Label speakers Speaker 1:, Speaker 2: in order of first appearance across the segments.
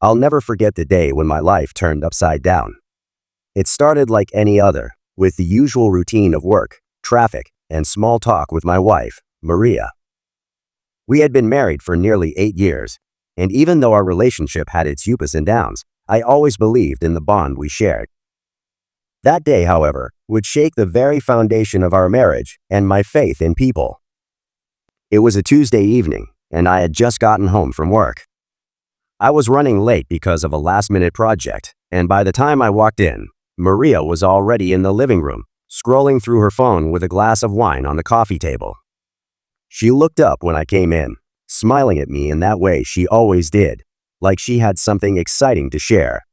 Speaker 1: I'll never forget the day when my life turned upside down. It started like any other, with the usual routine of work, traffic, and small talk with my wife, Maria. We had been married for nearly 8 years, and even though our relationship had its ups and downs, I always believed in the bond we shared. That day, however, would shake the very foundation of our marriage and my faith in people. It was a Tuesday evening, and I had just gotten home from work. I was running late because of a last-minute project, and by the time I walked in, Maria was already in the living room, scrolling through her phone with a glass of wine on the coffee table. She looked up when I came in, smiling at me in that way she always did, like she had something exciting to share.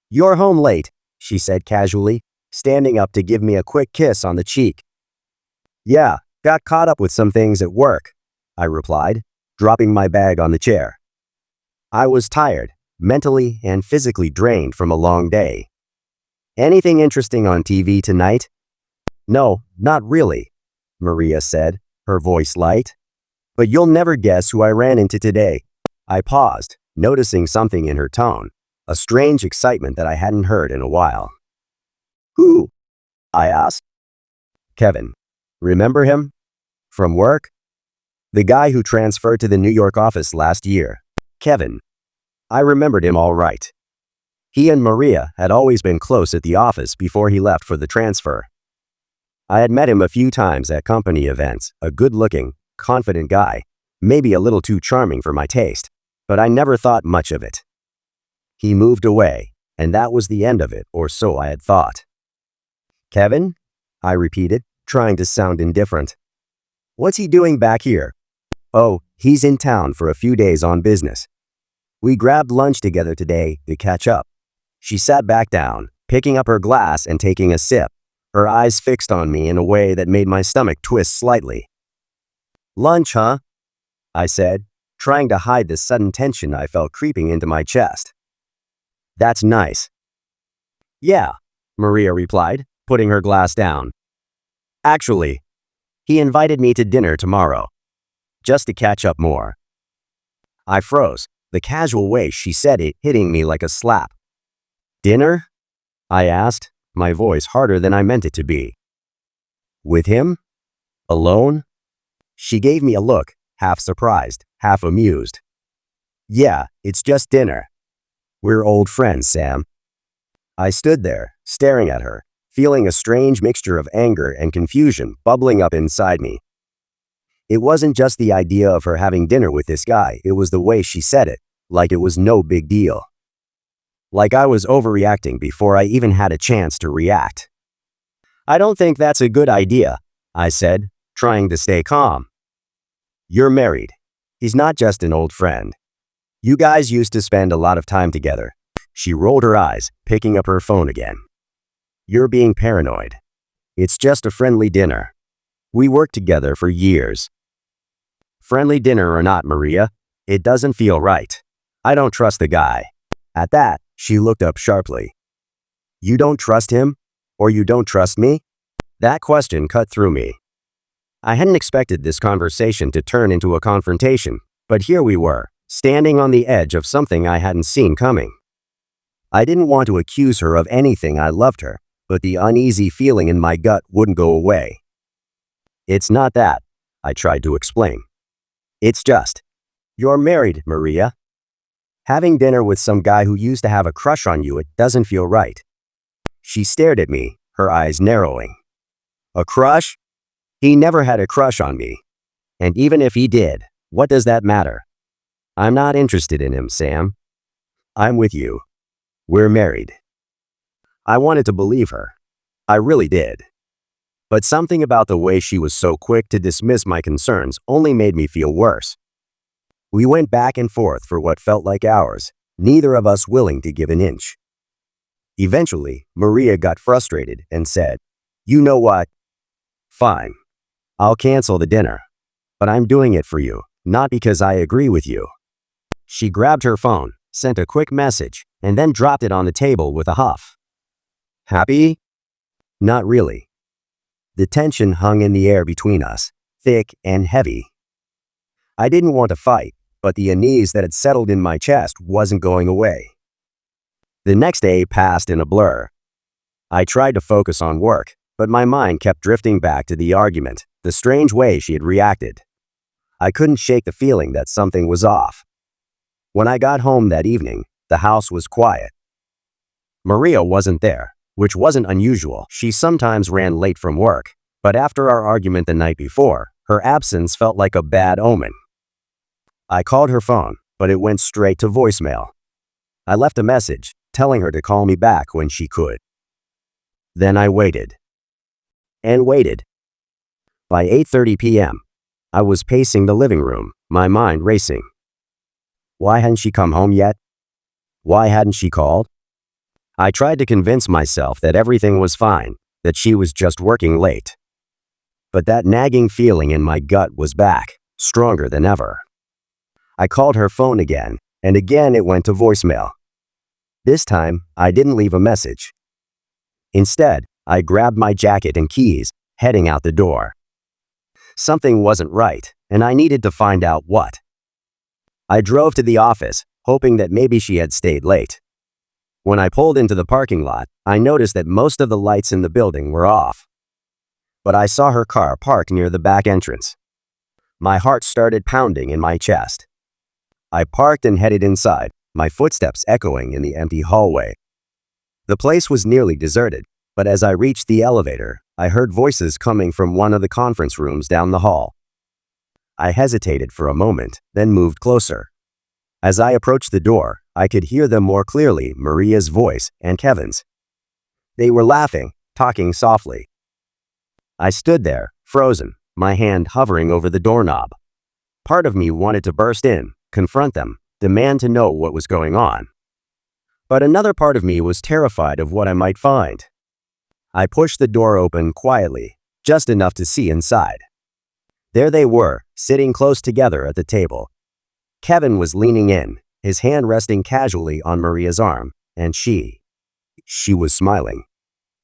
Speaker 1: "You're home late," she said casually, standing up to give me a quick kiss on the cheek. "Yeah, got caught up with some things at work," I replied, dropping my bag on the chair. I was tired, mentally and physically drained from a long day. "Anything interesting on TV tonight?" "No, not really," Maria said, her voice light. "But you'll never guess who I ran into today." I paused, noticing something in her tone, a strange excitement that I hadn't heard in a while. "Who?" I asked. "Kevin. Remember him? From work? The guy who transferred to the New York office last year. Kevin. I remembered him all right. He and Maria had always been close at the office before he left for the transfer. I had met him a few times at company events, a good-looking, confident guy, maybe a little too charming for my taste, but I never thought much of it. He moved away, and that was the end of it, or so I had thought. "Kevin?" I repeated, trying to sound indifferent. "What's he doing back here?" "Oh, he's in town for a few days on business. We grabbed lunch together today to catch up." She sat back down, picking up her glass and taking a sip, her eyes fixed on me in a way that made my stomach twist slightly. "Lunch, huh?" I said, trying to hide the sudden tension I felt creeping into my chest. "That's nice." "Yeah," Maria replied, putting her glass down. "Actually, he invited me to dinner tomorrow, just to catch up more." I froze, the casual way she said it hitting me like a slap. "Dinner?" I asked, my voice harder than I meant it to be. "With him? Alone?" She gave me a look, half surprised, half amused. "Yeah, it's just dinner. We're old friends, Sam." I stood there, staring at her, feeling a strange mixture of anger and confusion bubbling up inside me. It wasn't just the idea of her having dinner with this guy, it was the way she said it, like it was no big deal. Like I was overreacting before I even had a chance to react. "I don't think that's a good idea," I said, trying to stay calm. "You're married. He's not just an old friend. You guys used to spend a lot of time together." She rolled her eyes, picking up her phone again. "You're being paranoid. It's just a friendly dinner. We worked together for years." "Friendly dinner or not, Maria, it doesn't feel right. I don't trust the guy." At that, she looked up sharply. "You don't trust him? Or you don't trust me?" That question cut through me. I hadn't expected this conversation to turn into a confrontation, but here we were, standing on the edge of something I hadn't seen coming. I didn't want to accuse her of anything. I loved her, but the uneasy feeling in my gut wouldn't go away. "It's not that," I tried to explain. "It's just, you're married, Maria. Having dinner with some guy who used to have a crush on you, it doesn't feel right." She stared at me, her eyes narrowing. "A crush? He never had a crush on me. And even if he did, what does that matter? I'm not interested in him, Sam. I'm with you. We're married." I wanted to believe her. I really did. But something about the way she was so quick to dismiss my concerns only made me feel worse. We went back and forth for what felt like hours, neither of us willing to give an inch. Eventually, Maria got frustrated and said, "You know what? Fine. I'll cancel the dinner. But I'm doing it for you, not because I agree with you." She grabbed her phone, sent a quick message, and then dropped it on the table with a huff. "Happy?" "Not really." The tension hung in the air between us, thick and heavy. I didn't want to fight, but the unease that had settled in my chest wasn't going away. The next day passed in a blur. I tried to focus on work, but my mind kept drifting back to the argument, the strange way she had reacted. I couldn't shake the feeling that something was off. When I got home that evening, the house was quiet. Maria wasn't there, which wasn't unusual. She sometimes ran late from work, but after our argument the night before, her absence felt like a bad omen. I called her phone, but it went straight to voicemail. I left a message, telling her to call me back when she could. Then I waited. And waited. By 8:30 p.m., I was pacing the living room, my mind racing. Why hadn't she come home yet? Why hadn't she called? I tried to convince myself that everything was fine, that she was just working late. But that nagging feeling in my gut was back, stronger than ever. I called her phone again, and again it went to voicemail. This time, I didn't leave a message. Instead, I grabbed my jacket and keys, heading out the door. Something wasn't right, and I needed to find out what. I drove to the office, hoping that maybe she had stayed late. When I pulled into the parking lot, I noticed that most of the lights in the building were off. But I saw her car parked near the back entrance. My heart started pounding in my chest. I parked and headed inside, my footsteps echoing in the empty hallway. The place was nearly deserted, but as I reached the elevator, I heard voices coming from one of the conference rooms down the hall. I hesitated for a moment, then moved closer. As I approached the door, I could hear them more clearly, Maria's voice and Kevin's. They were laughing, talking softly. I stood there, frozen, my hand hovering over the doorknob. Part of me wanted to burst in, confront them, demand to know what was going on. But another part of me was terrified of what I might find. I pushed the door open quietly, just enough to see inside. There they were, sitting close together at the table. Kevin was leaning in, his hand resting casually on Maria's arm, and she was smiling.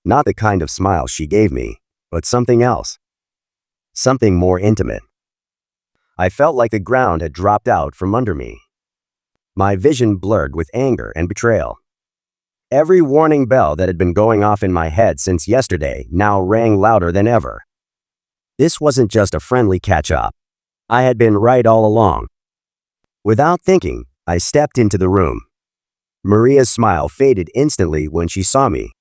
Speaker 1: Not the kind of smile she gave me, but something else. Something more intimate. I felt like the ground had dropped out from under me. My vision blurred with anger and betrayal. Every warning bell that had been going off in my head since yesterday now rang louder than ever. This wasn't just a friendly catch-up. I had been right all along. Without thinking, I stepped into the room. Maria's smile faded instantly when she saw me.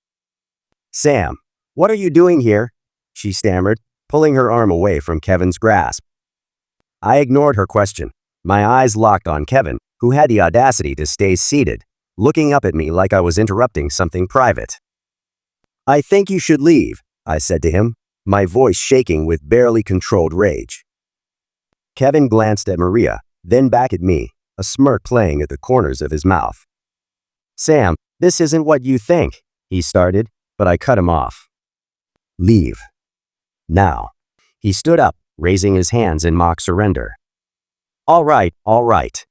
Speaker 1: "Sam, what are you doing here?" she stammered, pulling her arm away from Kevin's grasp. I ignored her question. My eyes locked on Kevin, who had the audacity to stay seated, looking up at me like I was interrupting something private. "I think you should leave," I said to him, my voice shaking with barely controlled rage. Kevin glanced at Maria, then back at me, a smirk playing at the corners of his mouth. "Sam, this isn't what you think," he started, but I cut him off. "Leave. Now." He stood up, raising his hands in mock surrender. All right.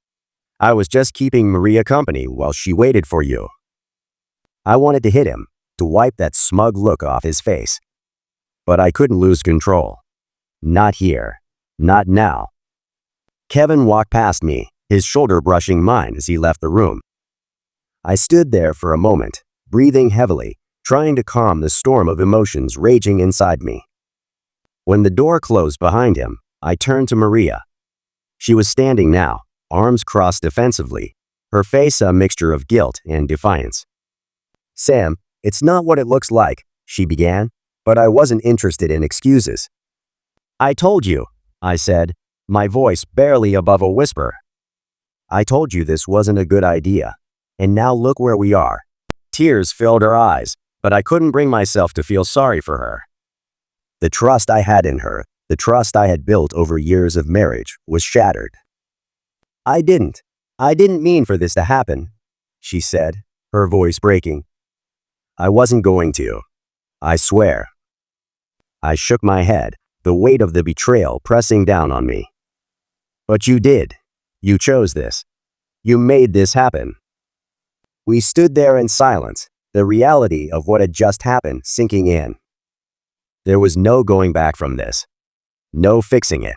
Speaker 1: I was just keeping Maria company while she waited for you." I wanted to hit him, to wipe that smug look off his face. But I couldn't lose control. Not here. Not now. Kevin walked past me, his shoulder brushing mine as he left the room. I stood there for a moment, breathing heavily, trying to calm the storm of emotions raging inside me. When the door closed behind him, I turned to Maria. She was standing now, arms crossed defensively, her face a mixture of guilt and defiance. "Sam, it's not what it looks like," she began, but I wasn't interested in excuses. "I told you," I said, my voice barely above a whisper. "I told you this wasn't a good idea, and now look where we are." Tears filled her eyes, but I couldn't bring myself to feel sorry for her. The trust I had in her, the trust I had built over years of marriage, was shattered. I didn't mean for this to happen," she said, her voice breaking. "I wasn't going to. I swear." I shook my head, the weight of the betrayal pressing down on me. "But you did. You chose this. You made this happen." We stood there in silence, the reality of what had just happened sinking in. There was no going back from this. No fixing it.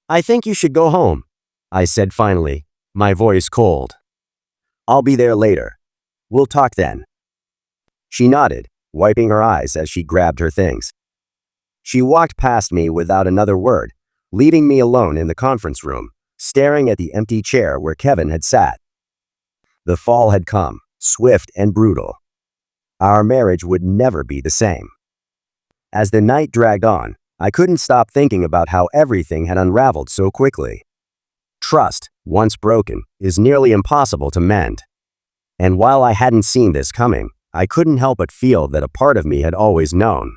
Speaker 1: "I think you should go home," I said finally, my voice cold. I'll be there later. We'll talk then. She nodded, wiping her eyes as she grabbed her things. She walked past me without another word, leaving me alone in the conference room, staring at the empty chair where Kevin had sat. The fall had come, swift and brutal. Our marriage would never be the same. As the night dragged on, I couldn't stop thinking about how everything had unraveled so quickly. Trust, once broken, is nearly impossible to mend. And while I hadn't seen this coming, I couldn't help but feel that a part of me had always known.